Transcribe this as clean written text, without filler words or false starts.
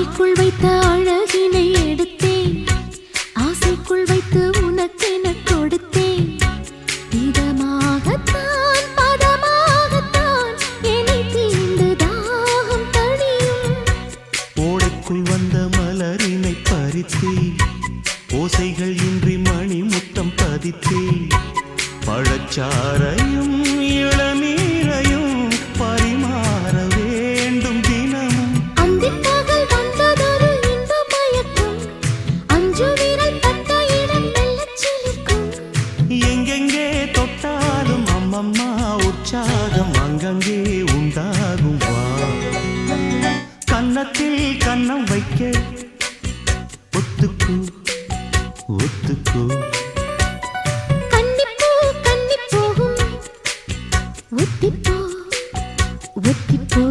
ஆடைக்குள் வைத்த அழகினை எடுத்தேன், ஆசைக்குள் வைத்து உனக்கென கொடுத்தேன். இதமாகத்தான் பதமாகத்தான் என்னை தீண்டு தாகம் தணியும். ஓடைக்குள் வந்த மலரினை பறித்தே, ஓசைகள் இன்றி மணி முத்தம் பதித்தே. பழச்சாரையும் இளநீரையும் பரிமாற வேண்டும் தினமும். அந்திப்பகல் வந்ததொரு இன்ப மயக்கம், அஞ்சு விரல் தட்ட இடம் மெல்லச் சிலிர்க்கும். எங்கெங்கே தொட்டாலும் அம்மம்மா உற்சாகம் அங்கங்கே உண்டாகும். வா கன்னத்தில் கன்னம் வைக்க ஒத்துக்கு ஒத்துக்கு. கன்னிப்பூ கன்னிப்போகும், ஒத்திப்போ ஒத்திப்போ.